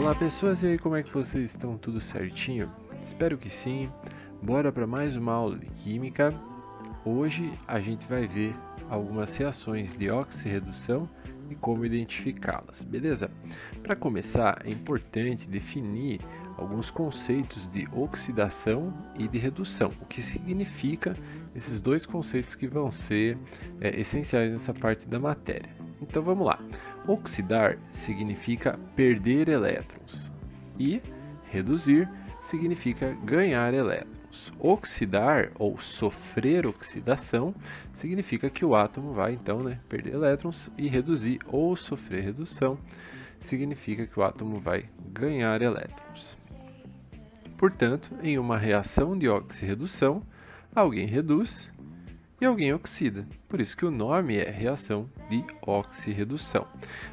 Olá pessoas, e aí, como é que vocês estão? Tudo certinho? Espero que sim. Bora para mais uma aula de Química. Hoje a gente vai ver algumas reações de oxirredução e como identificá-las, beleza? Para começar, é importante definir alguns conceitos de oxidação e de redução. O que significa esses dois conceitos que vão ser essenciais nessa parte da matéria. Então vamos lá. Oxidar significa perder elétrons e reduzir significa ganhar elétrons. Oxidar ou sofrer oxidação significa que o átomo vai então perder elétrons, e reduzir ou sofrer redução significa que o átomo vai ganhar elétrons. Portanto, em uma reação de oxirredução, alguém reduz e alguém oxida. Por isso que o nome é reação de oxirredução.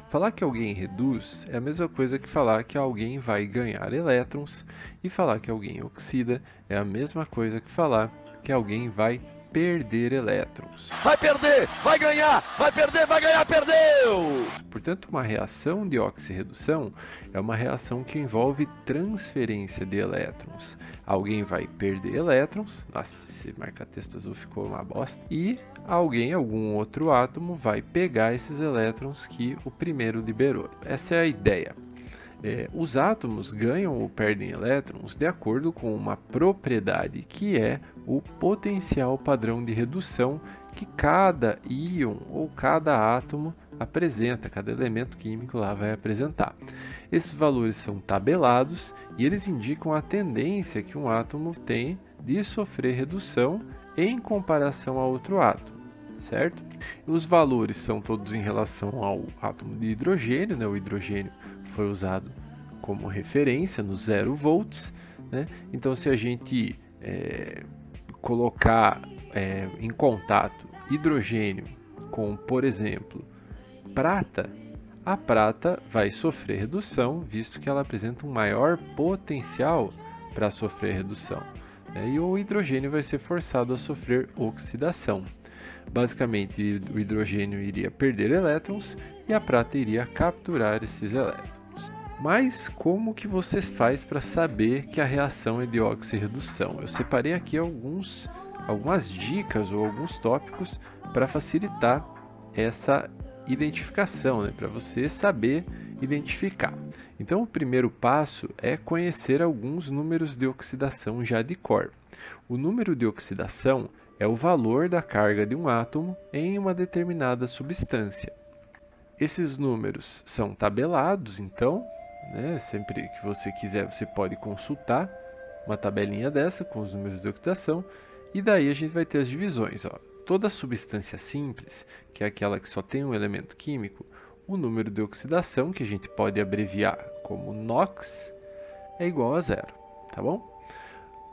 Falar que alguém reduz é a mesma coisa que falar que alguém vai ganhar elétrons, e falar que alguém oxida é a mesma coisa que falar que alguém vai perder elétrons. Vai perder, vai ganhar, vai perder, vai ganhar, perdeu! Portanto, uma reação de oxirredução é uma reação que envolve transferência de elétrons. Alguém vai perder elétrons, nossa, esse marca-texto azul ficou uma bosta, e algum outro átomo vai pegar esses elétrons que o primeiro liberou. Essa é a ideia. Os átomos ganham ou perdem elétrons de acordo com uma propriedade que é o potencial padrão de redução que cada íon ou cada átomo apresenta, cada elemento químico lá vai apresentar. Esses valores são tabelados e eles indicam a tendência que um átomo tem de sofrer redução em comparação a outro átomo, certo? Os valores são todos em relação ao átomo de hidrogênio, O hidrogênio foi usado como referência no 0 volts, Então, se a gente colocar em contato hidrogênio com, por exemplo, prata, a prata vai sofrer redução, visto que ela apresenta um maior potencial para sofrer redução, e o hidrogênio vai ser forçado a sofrer oxidação. Basicamente, o hidrogênio iria perder elétrons e a prata iria capturar esses elétrons. Mas como que você faz para saber que a reação é de oxirredução? Eu separei aqui algumas dicas ou alguns tópicos para facilitar essa identificação, para você saber identificar. Então, o primeiro passo é conhecer alguns números de oxidação já de cor. O número de oxidação é o valor da carga de um átomo em uma determinada substância. Esses números são tabelados, então, sempre que você quiser, você pode consultar uma tabelinha dessa com os números de oxidação, e daí a gente vai ter as divisões. Toda substância simples, que é aquela que só tem um elemento químico, o número de oxidação, que a gente pode abreviar como NOx, é igual a 0, tá bom?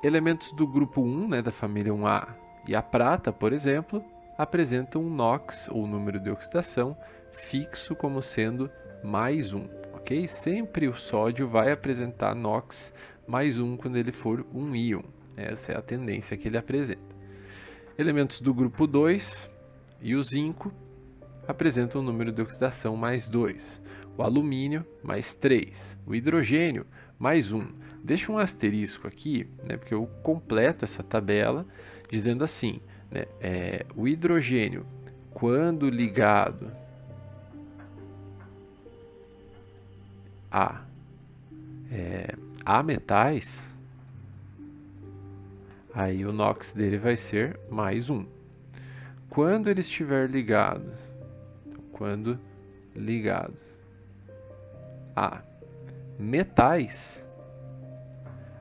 Elementos do grupo 1, da família 1A, e a prata, por exemplo, apresentam um NOx, ou número de oxidação, fixo como sendo mais 1, ok? Sempre o sódio vai apresentar NOx mais 1 quando ele for um íon. Essa é a tendência que ele apresenta. Elementos do grupo 2 e o zinco apresentam um número de oxidação mais 2. O alumínio, mais 3. O hidrogênio, mais 1. Deixa um asterisco aqui, porque eu completo essa tabela dizendo assim, o hidrogênio, quando ligado a metais, aí o NOx dele vai ser mais 1. Quando ele estiver ligado, a metais,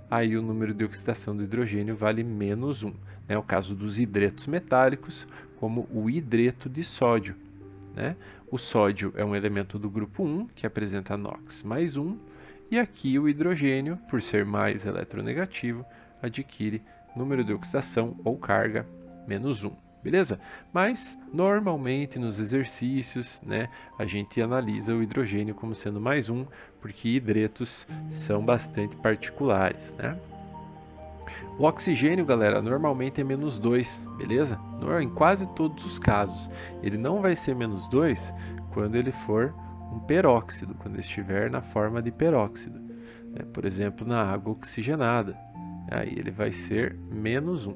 aí o número de oxidação do hidrogênio vale menos 1. É o caso dos hidretos metálicos, como o hidreto de sódio. O sódio é um elemento do grupo 1, que apresenta NOx mais 1, e aqui o hidrogênio, por ser mais eletronegativo, adquire número de oxidação ou carga menos 1, beleza? Mas, normalmente, nos exercícios, a gente analisa o hidrogênio como sendo mais 1, porque hidretos são bastante particulares, O oxigênio, galera, normalmente é menos 2, beleza? Em quase todos os casos. Ele não vai ser menos 2 quando ele for um peróxido, quando estiver na forma de peróxido, né? Por exemplo, na água oxigenada, aí ele vai ser menos 1.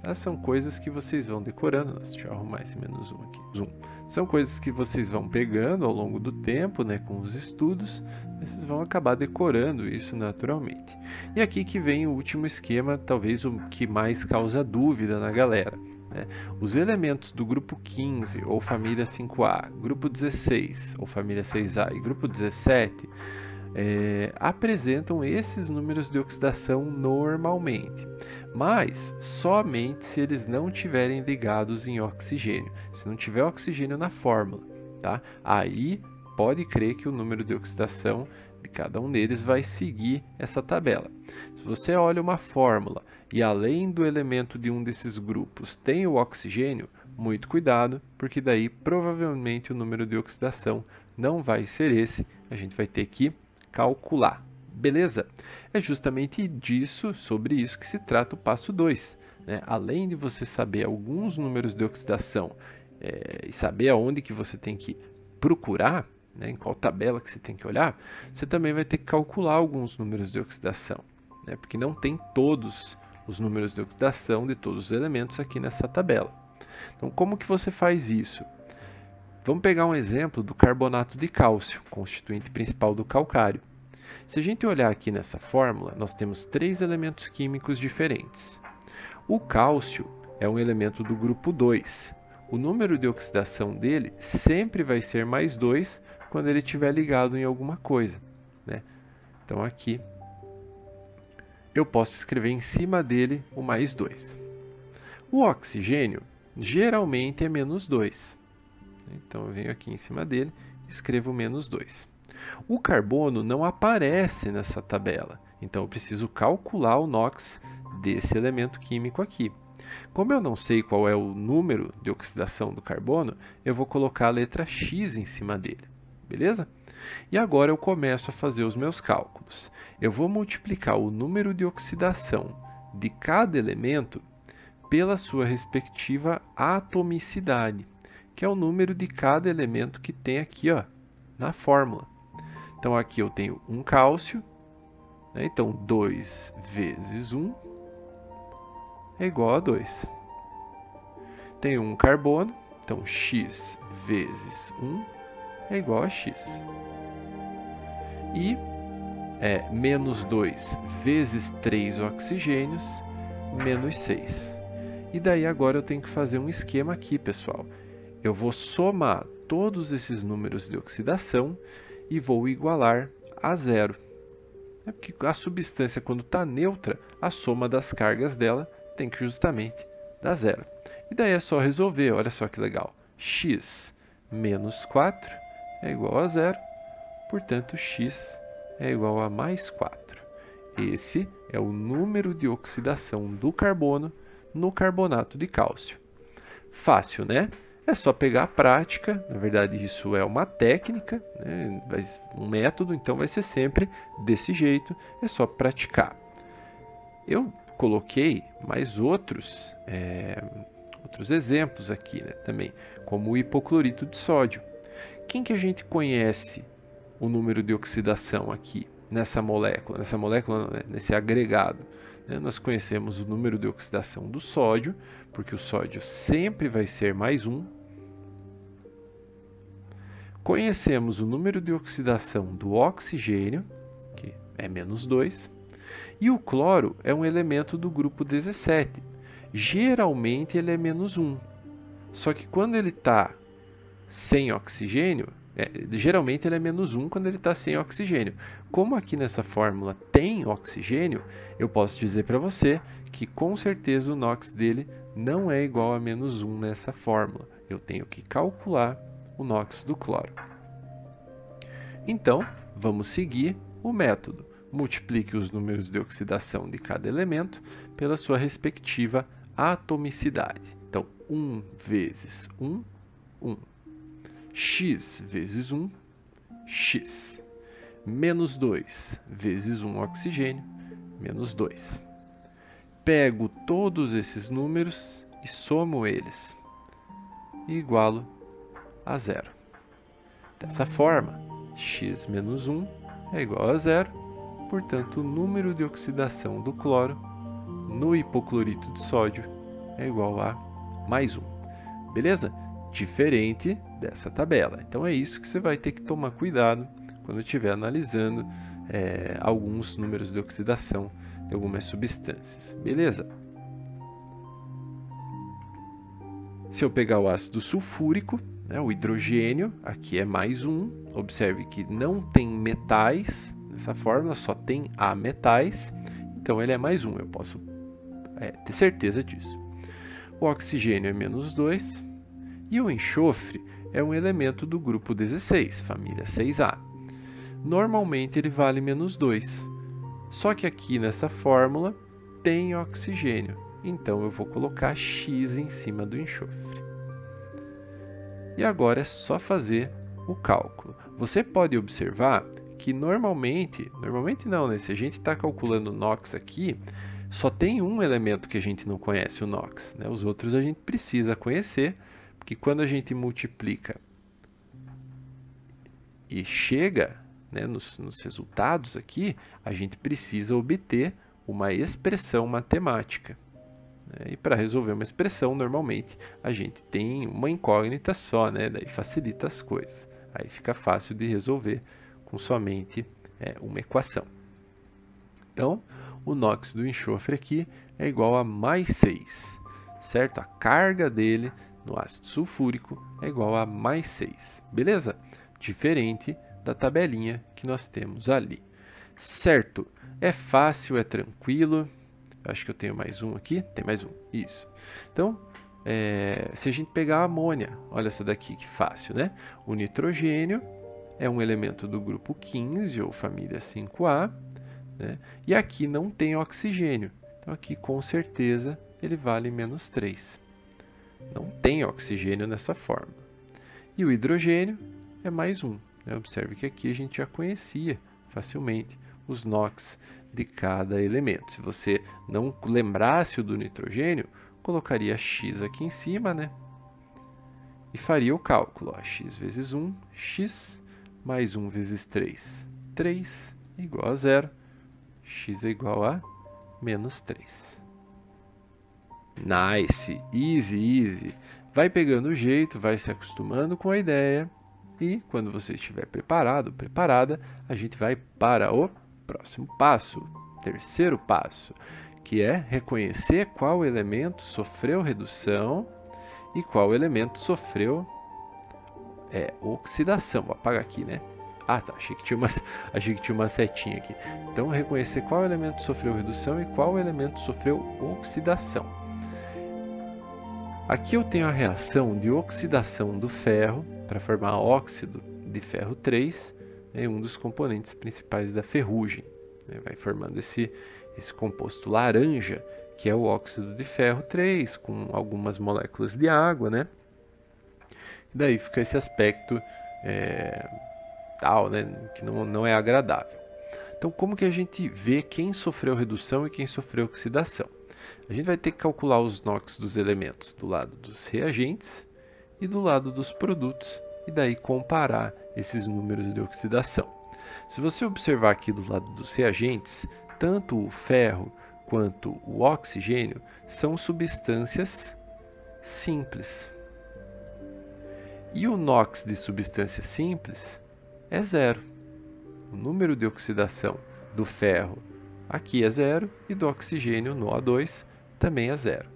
Essas são coisas que vocês vão decorando. Nossa, deixa eu arrumar esse menos 1 aqui. Zoom. São coisas que vocês vão pegando ao longo do tempo, né, com os estudos, vocês vão acabar decorando isso naturalmente. E aqui que vem o último esquema, talvez o que mais causa dúvida na galera, né? Os elementos do grupo 15 ou família 5A, grupo 16 ou família 6A e grupo 17 apresentam esses números de oxidação normalmente, mas somente se eles não estiverem ligados em oxigênio, se não tiver oxigênio na fórmula, tá? Aí pode crer que o número de oxidação de cada um deles vai seguir essa tabela. Se você olha uma fórmula e além do elemento de um desses grupos tem o oxigênio, muito cuidado, porque daí provavelmente o número de oxidação não vai ser esse, a gente vai ter que calcular, beleza? É justamente sobre isso que se trata o passo 2, né? Além de você saber alguns números de oxidação e saber aonde que você tem que procurar, né, em qual tabela que você tem que olhar, você também vai ter que calcular alguns números de oxidação, né? Porque não tem todos os números de oxidação de todos os elementos aqui nessa tabela. Então, como que você faz isso? Vamos pegar um exemplo do carbonato de cálcio, constituinte principal do calcário. Se a gente olhar aqui nessa fórmula, nós temos 3 elementos químicos diferentes. O cálcio é um elemento do grupo 2. O número de oxidação dele sempre vai ser mais 2 quando ele estiver ligado em alguma coisa, né? Então aqui eu posso escrever em cima dele o mais 2. O oxigênio geralmente é menos 2. Então eu venho aqui em cima dele e escrevo menos 2. O carbono não aparece nessa tabela, então eu preciso calcular o NOx desse elemento químico aqui. Como eu não sei qual é o número de oxidação do carbono, eu vou colocar a letra X em cima dele, beleza? E agora eu começo a fazer os meus cálculos. Eu vou multiplicar o número de oxidação de cada elemento pela sua respectiva atomicidade, que é o número de cada elemento que tem aqui, ó, na fórmula. Então aqui eu tenho um cálcio, né? Então 2 vezes 1 é igual a 2. Tenho um carbono, então x vezes 1 é igual a x. E menos 2 vezes 3 oxigênios, menos 6. E daí agora eu tenho que fazer um esquema aqui, pessoal. Eu vou somar todos esses números de oxidação e vou igualar a zero. É porque a substância, quando está neutra, a soma das cargas dela tem que justamente dar zero. E daí é só resolver, olha só que legal. X menos 4 é igual a zero, portanto x é igual a mais 4. Esse é o número de oxidação do carbono no carbonato de cálcio. Fácil, né? É só pegar a prática, na verdade isso é uma técnica, né? Um método, então vai ser sempre desse jeito, é só praticar. Eu coloquei mais outros exemplos aqui, né, também, como o hipoclorito de sódio. Quem que a gente conhece o número de oxidação aqui nessa molécula não, né, nesse agregado? Nós conhecemos o número de oxidação do sódio, porque o sódio sempre vai ser mais 1. Conhecemos o número de oxidação do oxigênio, que é menos 2. E o cloro é um elemento do grupo 17. Geralmente ele é menos 1. Só que quando ele está sem oxigênio, geralmente ele é menos 1 quando ele está sem oxigênio. Como aqui nessa fórmula tem oxigênio, eu posso dizer para você que com certeza o NOx dele não é igual a menos 1 nessa fórmula. Eu tenho que calcular o NOx do cloro. Então, vamos seguir o método. Multiplique os números de oxidação de cada elemento pela sua respectiva atomicidade. Então, 1 vezes 1, 1. X vezes 1, x. Menos 2 vezes 1 oxigênio, menos 2. Pego todos esses números e somo eles. E igualo a zero. Dessa forma, x menos 1 é igual a 0, portanto, o número de oxidação do cloro no hipoclorito de sódio é igual a mais 1. Beleza? Diferente dessa tabela. Então, é isso que você vai ter que tomar cuidado quando estiver analisando alguns números de oxidação de algumas substâncias. Beleza? Se eu pegar o ácido sulfúrico, o hidrogênio, aqui é mais 1. Observe que não tem metais nessa fórmula, só tem ametais. Então, ele é mais 1. Eu posso ter certeza disso. O oxigênio é menos 2. E o enxofre é um elemento do grupo 16, família 6A. Normalmente, ele vale menos 2. Só que aqui nessa fórmula tem oxigênio. Então, eu vou colocar X em cima do enxofre. E agora é só fazer o cálculo. Você pode observar que normalmente não, né? Se a gente está calculando o NOx aqui, só tem um elemento que a gente não conhece, o NOx, né? Os outros a gente precisa conhecer, porque quando a gente multiplica e chega, né, nos resultados aqui, a gente precisa obter uma expressão matemática. E para resolver uma expressão, normalmente, a gente tem uma incógnita só, né? Daí facilita as coisas. Aí fica fácil de resolver com somente uma equação. Então, o NOx do enxofre aqui é igual a mais 6, certo? A carga dele no ácido sulfúrico é igual a mais 6, beleza? Diferente da tabelinha que nós temos ali, certo? É fácil, é tranquilo. Acho que eu tenho mais um aqui. Tem mais um. Isso. Então, se a gente pegar a amônia, olha essa daqui que fácil, né? O nitrogênio é um elemento do grupo 15, ou família 5A, né? E aqui não tem oxigênio. Então, aqui com certeza ele vale menos 3. Não tem oxigênio nessa fórmula. E o hidrogênio é mais 1. Né? Observe que aqui a gente já conhecia facilmente os NOx de cada elemento. Se você não lembrasse o do nitrogênio, colocaria x aqui em cima, né? E faria o cálculo. Ó, x vezes 1, x mais 1 vezes 3, 3 igual a 0. X é igual a menos 3. Nice, easy, easy. Vai pegando o jeito, vai se acostumando com a ideia. E quando você estiver preparado, preparada, a gente vai para o próximo passo, terceiro passo, que é reconhecer qual elemento sofreu redução e qual elemento sofreu oxidação. Vou apagar aqui, né? Ah, tá. Achei que tinha uma setinha aqui. Então, reconhecer qual elemento sofreu redução e qual elemento sofreu oxidação. Aqui eu tenho a reação de oxidação do ferro para formar óxido de ferro 3, é um dos componentes principais da ferrugem. Vai formando esse composto laranja, que é o óxido de ferro 3, com algumas moléculas de água, né? E daí fica esse aspecto tal, né? Que não é agradável. Então, como que a gente vê quem sofreu redução e quem sofreu oxidação? A gente vai ter que calcular os NOx dos elementos do lado dos reagentes e do lado dos produtos, e daí comparar esses números de oxidação. Se você observar aqui do lado dos reagentes, tanto o ferro quanto o oxigênio são substâncias simples. E o NOx de substância simples é 0. O número de oxidação do ferro aqui é 0 e do oxigênio no O2 também é 0.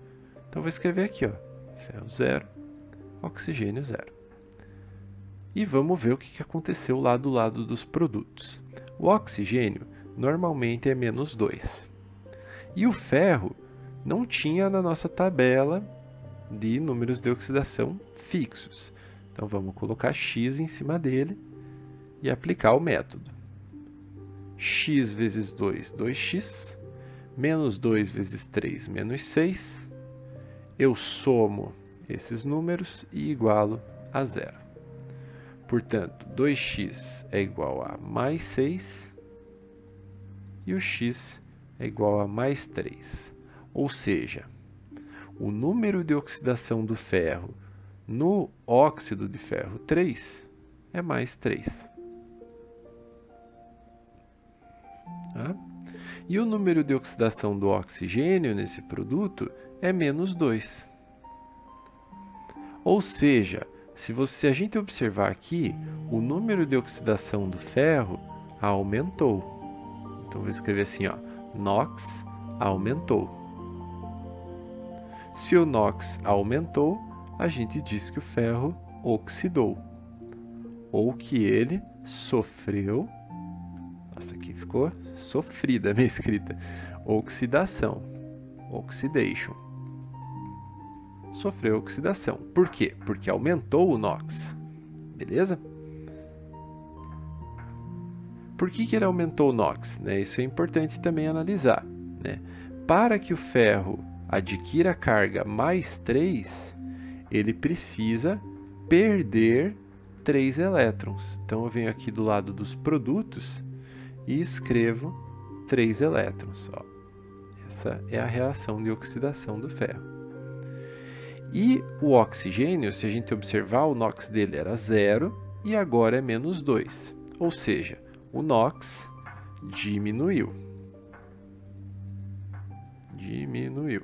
Então, vou escrever aqui, ó, ferro 0, oxigênio 0. E vamos ver o que aconteceu lá do lado dos produtos. O oxigênio normalmente é menos 2. E o ferro não tinha na nossa tabela de números de oxidação fixos. Então, vamos colocar x em cima dele e aplicar o método. X vezes 2, 2x. Menos 2 vezes 3, menos 6. Eu somo esses números e igualo a 0. Portanto, 2x é igual a mais 6 e o x é igual a mais 3. Ou seja, o número de oxidação do ferro no óxido de ferro 3 é mais 3. Tá? E o número de oxidação do oxigênio nesse produto é menos 2. Ou seja, se a gente observar aqui, o número de oxidação do ferro aumentou. Então, vou escrever assim, ó, NOx aumentou. Se o NOx aumentou, a gente diz que o ferro oxidou. Ou que ele sofreu... Nossa, aqui ficou sofrida a minha escrita. Oxidação. Oxidation. Sofreu oxidação. Por quê? Porque aumentou o NOx. Beleza? Por que ele aumentou o NOx? Isso é importante também analisar. Para que o ferro adquira carga mais 3, ele precisa perder 3 elétrons. Então, eu venho aqui do lado dos produtos e escrevo 3 elétrons. Ó. Essa é a reação de oxidação do ferro. E o oxigênio, se a gente observar, o NOx dele era 0 e agora é menos 2. Ou seja, o NOx diminuiu. Diminuiu.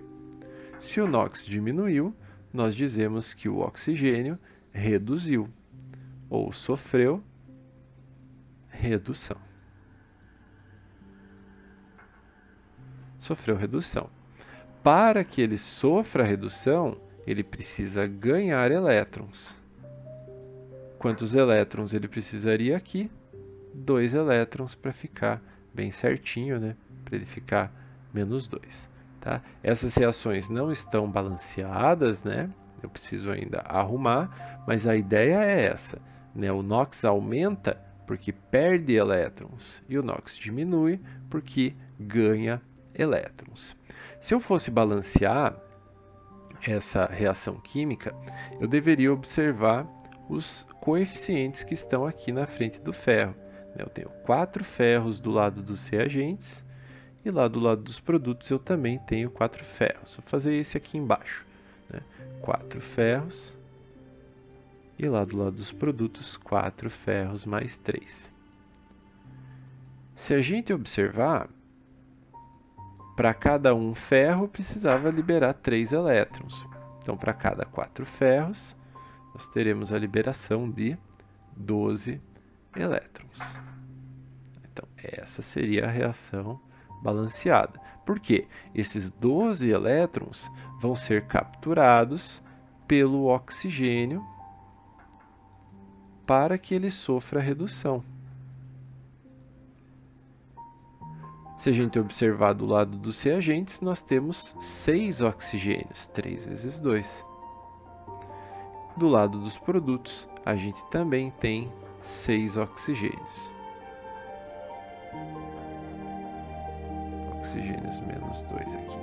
Se o NOx diminuiu, nós dizemos que o oxigênio reduziu ou sofreu redução. Sofreu redução. Para que ele sofra redução, ele precisa ganhar elétrons. Quantos elétrons ele precisaria aqui? 2 elétrons para ficar bem certinho, para ele ficar menos 2. Tá? Essas reações não estão balanceadas, eu preciso ainda arrumar, mas a ideia é essa. O NOx aumenta porque perde elétrons e o NOx diminui porque ganha elétrons. Se eu fosse balancear essa reação química, eu deveria observar os coeficientes que estão aqui na frente do ferro. Eu tenho 4 ferros do lado dos reagentes e lá do lado dos produtos eu também tenho 4 ferros. Vou fazer esse aqui embaixo. 4 ferros e lá do lado dos produtos 4 ferros mais 3. Se a gente observar, para cada um ferro precisava liberar 3 elétrons. Então, para cada 4 ferros, nós teremos a liberação de 12 elétrons. Então, essa seria a reação balanceada. Por quê? Esses 12 elétrons vão ser capturados pelo oxigênio para que ele sofra redução. Se a gente observar do lado dos reagentes, nós temos 6 oxigênios, 3 vezes 2. Do lado dos produtos, a gente também tem 6 oxigênios. Oxigênios menos 2 aqui,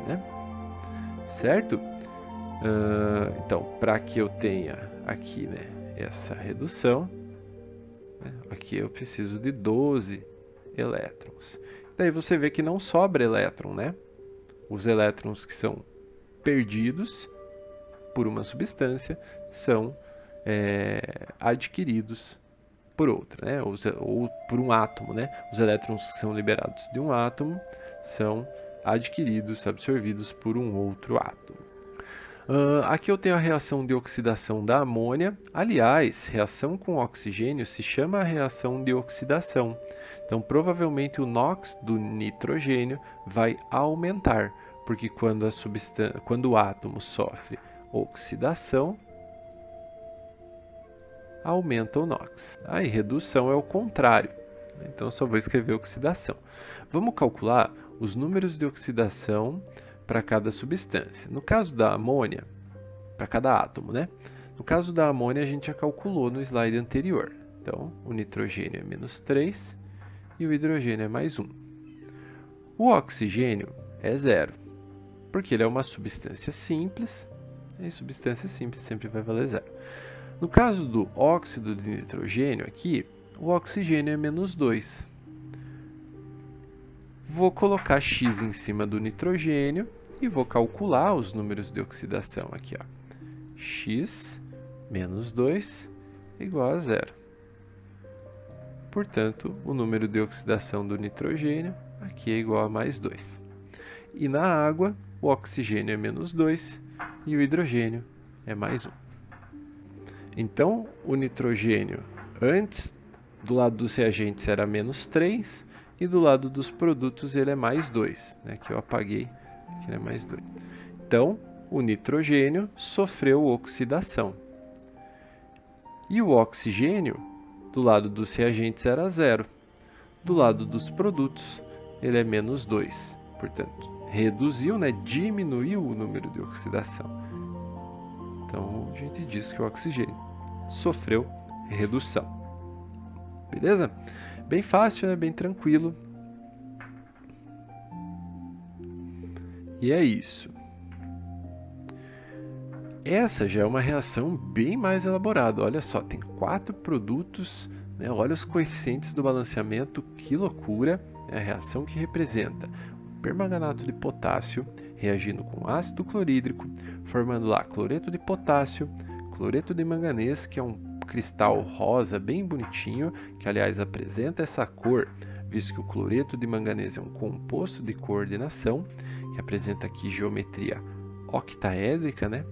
Certo? Então, para que eu tenha aqui, essa redução, aqui eu preciso de 12 elétrons. Daí você vê que não sobra elétron, Os elétrons que são perdidos por uma substância são adquiridos por outra, ou por um átomo, Os elétrons que são liberados de um átomo são adquiridos, absorvidos por um outro átomo. Aqui eu tenho a reação de oxidação da amônia. Aliás, reação com oxigênio se chama reação de oxidação. Então, provavelmente o NOx do nitrogênio vai aumentar, porque quando o átomo sofre oxidação, aumenta o NOx. E redução é o contrário. Então, só vou escrever oxidação. Vamos calcular os números de oxidação para cada substância. No caso da amônia, para cada átomo, No caso da amônia, a gente já calculou no slide anterior. Então, o nitrogênio é menos 3 e o hidrogênio é mais 1. O oxigênio é 0, porque ele é uma substância simples, e substância simples sempre vai valer 0. No caso do óxido de nitrogênio aqui, o oxigênio é menos 2. Vou colocar X em cima do nitrogênio e vou calcular os números de oxidação aqui. X menos 2 igual a 0. Portanto, o número de oxidação do nitrogênio aqui é igual a mais 2. E na água, o oxigênio é menos 2 e o hidrogênio é mais 1. Então, o nitrogênio, antes, do lado dos reagentes era menos 3, e do lado dos produtos ele é mais 2. Né? Aqui eu apaguei, aqui ele é mais 2. Então, o nitrogênio sofreu oxidação. E o oxigênio, do lado dos reagentes era 0. Do lado dos produtos, ele é menos 2. Portanto, reduziu, né? Diminuiu o número de oxidação. Então, a gente diz que o oxigênio sofreu redução. Beleza? Bem fácil, né? Bem tranquilo. E é isso. Essa já é uma reação bem mais elaborada. Olha só, tem 4 produtos, né? Olha os coeficientes do balanceamento, que loucura! É a reação que representa o permanganato de potássio reagindo com ácido clorídrico, formando lá cloreto de potássio, cloreto de manganês, que é um cristal rosa bem bonitinho, que aliás apresenta essa cor, visto que o cloreto de manganês é um composto de coordenação, que apresenta aqui geometria octaédrica, né?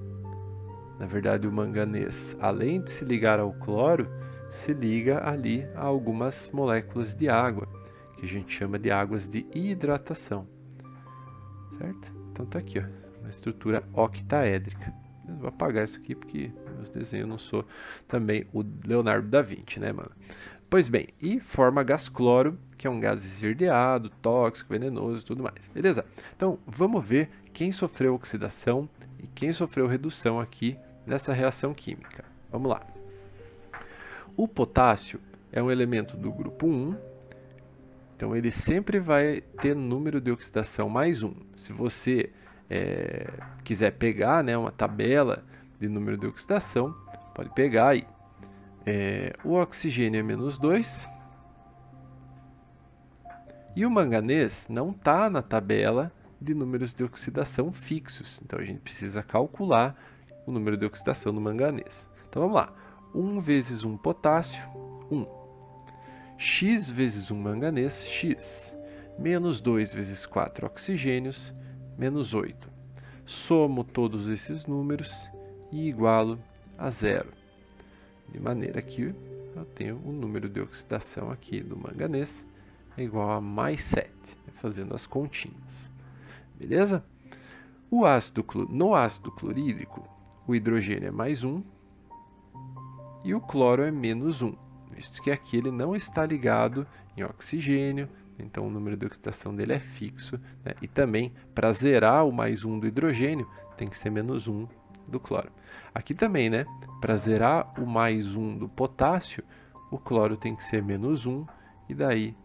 Na verdade, o manganês, além de se ligar ao cloro, se liga ali a algumas moléculas de água, que a gente chama de águas de hidratação. Certo? Então tá aqui, ó, uma estrutura octaédrica. Eu vou apagar isso aqui porque meus desenhos não sou também o Leonardo da Vinci, né, mano? Pois bem, e forma gás cloro, que é um gás esverdeado, tóxico, venenoso e tudo mais. Beleza? Então, vamos ver quem sofreu oxidação e quem sofreu redução aqui nessa reação química. Vamos lá. O potássio é um elemento do grupo 1, então ele sempre vai ter número de oxidação mais 1. Se você quiser pegar, né, uma tabela de número de oxidação, pode pegar aí. O oxigênio é menos 2 e o manganês não está na tabela de números de oxidação fixos, então a gente precisa calcular o número de oxidação do manganês. Então vamos lá, 1 vezes 1 potássio, 1. X vezes 1 manganês, X. Menos 2 vezes 4 oxigênios, menos 8. Somo todos esses números e igualo a 0. De maneira que eu tenho o número de oxidação aqui do manganês é igual a mais 7, fazendo as continhas. Beleza? No ácido clorídrico, o hidrogênio é mais 1 e o cloro é menos 1, visto que aqui ele não está ligado em oxigênio, então o número de oxidação dele é fixo, né? E também, para zerar o mais 1 do hidrogênio, tem que ser menos 1 do cloro. Aqui também, né? Para zerar o mais 1 do potássio, o cloro tem que ser menos 1, e daí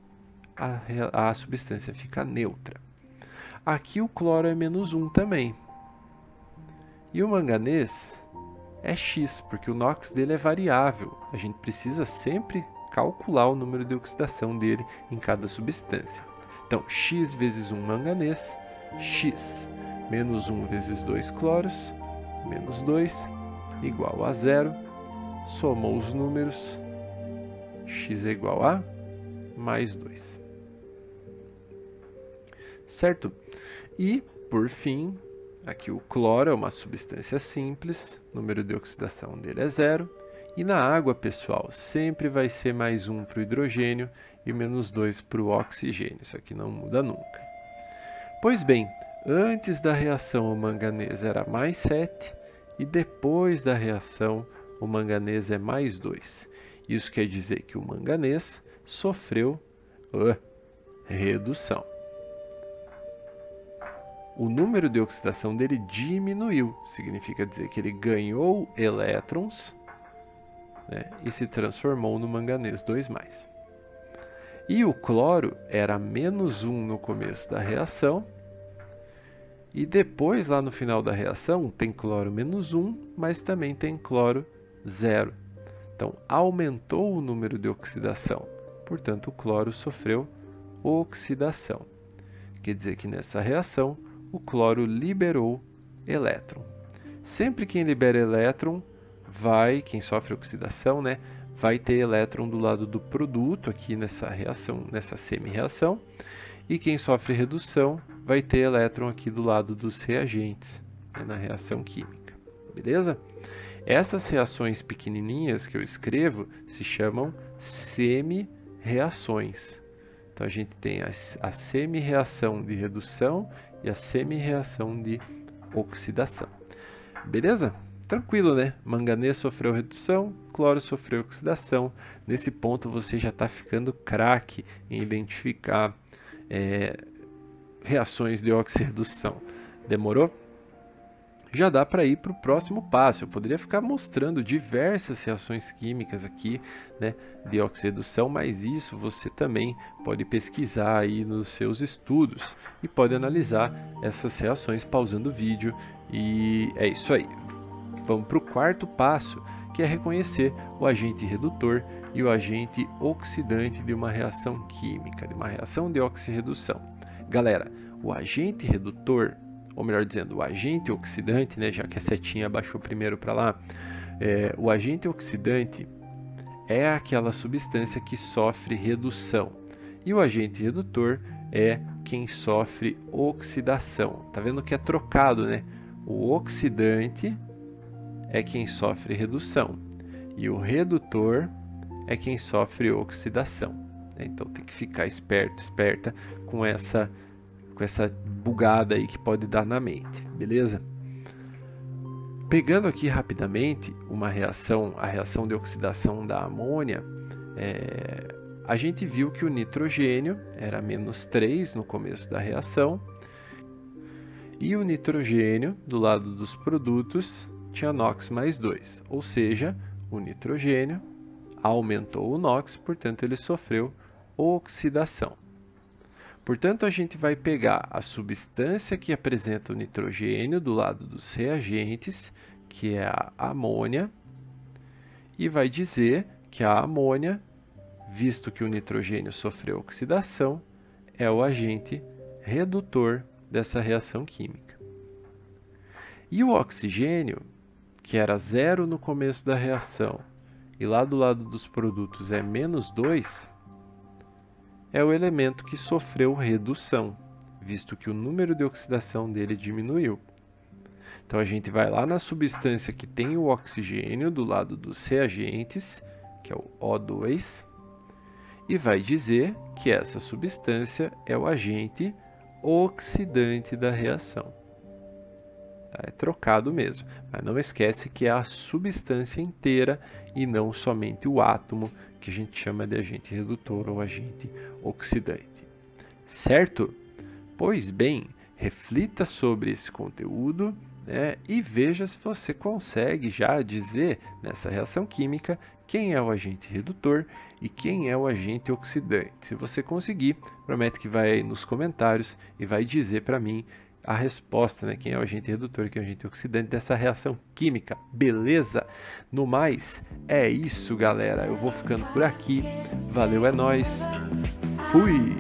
a substância fica neutra. Aqui o cloro é menos 1 também. E o manganês é X, porque o NOx dele é variável. A gente precisa sempre calcular o número de oxidação dele em cada substância. Então, X vezes 1 manganês, X. Menos 1 vezes 2 cloros, menos 2, igual a 0. Somou os números, X é igual a mais 2. Certo? E, por fim, aqui o cloro é uma substância simples, o número de oxidação dele é 0. E na água, pessoal, sempre vai ser mais 1 para o hidrogênio e menos 2 para o oxigênio. Isso aqui não muda nunca. Pois bem, antes da reação o manganês era mais 7 e depois da reação o manganês é mais 2. Isso quer dizer que o manganês sofreu redução. O número de oxidação dele diminuiu, significa dizer que ele ganhou elétrons, né, e se transformou no manganês 2+. E o cloro era menos 1 no começo da reação, e depois, lá no final da reação, tem cloro menos 1, mas também tem cloro 0. Então, aumentou o número de oxidação, portanto, o cloro sofreu oxidação. Quer dizer que nessa reação, o cloro liberou elétron. Sempre quem libera elétron quem sofre oxidação, né, vai ter elétron do lado do produto aqui nessa reação, nessa semi-reação, e quem sofre redução vai ter elétron aqui do lado dos reagentes, né, na reação química, beleza? Essas reações pequenininhas que eu escrevo se chamam semi-reações. Então a gente tem a semi-reação de redução e a semi-reação de oxidação. Beleza? Tranquilo, né? Manganês sofreu redução, cloro sofreu oxidação. Nesse ponto você já está ficando craque em identificar reações de oxirredução. Demorou? Já dá para ir para o próximo passo. Eu poderia ficar mostrando diversas reações químicas aqui, né, de oxirredução, mas isso você também pode pesquisar aí nos seus estudos e pode analisar essas reações pausando o vídeo. E é isso aí. Vamos para o quarto passo, que é reconhecer o agente redutor e o agente oxidante de uma reação química, de uma reação de oxirredução. Galera, o agente redutor, ou melhor dizendo, o agente oxidante, né, já que a setinha abaixou primeiro para lá, o agente oxidante é aquela substância que sofre redução. E o agente redutor é quem sofre oxidação. Tá vendo que é trocado, né? O oxidante é quem sofre redução e o redutor é quem sofre oxidação. Então tem que ficar esperto, esperta com essa bugada aí que pode dar na mente, beleza? Pegando aqui rapidamente a reação de oxidação da amônia, a gente viu que o nitrogênio era -3 no começo da reação e o nitrogênio do lado dos produtos tinha NOx mais 2, ou seja, o nitrogênio aumentou o NOx, portanto ele sofreu oxidação. Portanto, a gente vai pegar a substância que apresenta o nitrogênio do lado dos reagentes, que é a amônia, e vai dizer que a amônia, visto que o nitrogênio sofreu oxidação, é o agente redutor dessa reação química. E o oxigênio, que era 0 no começo da reação, e lá do lado dos produtos é -2, é o elemento que sofreu redução, visto que o número de oxidação dele diminuiu. Então a gente vai lá na substância que tem o oxigênio do lado dos reagentes, que é o O2, e vai dizer que essa substância é o agente oxidante da reação. Tá? É trocado mesmo, mas não esquece que é a substância inteira e não somente o átomo, que a gente chama de agente redutor ou agente oxidante. Certo? Pois bem, reflita sobre esse conteúdo, né, e veja se você consegue já dizer nessa reação química quem é o agente redutor e quem é o agente oxidante. Se você conseguir, promete que vai aí nos comentários e vai dizer para mim a resposta, né? Quem é o agente redutor e quem é o agente oxidante dessa reação química, beleza? No mais, é isso, galera. Eu vou ficando por aqui. Valeu, é nóis. Fui!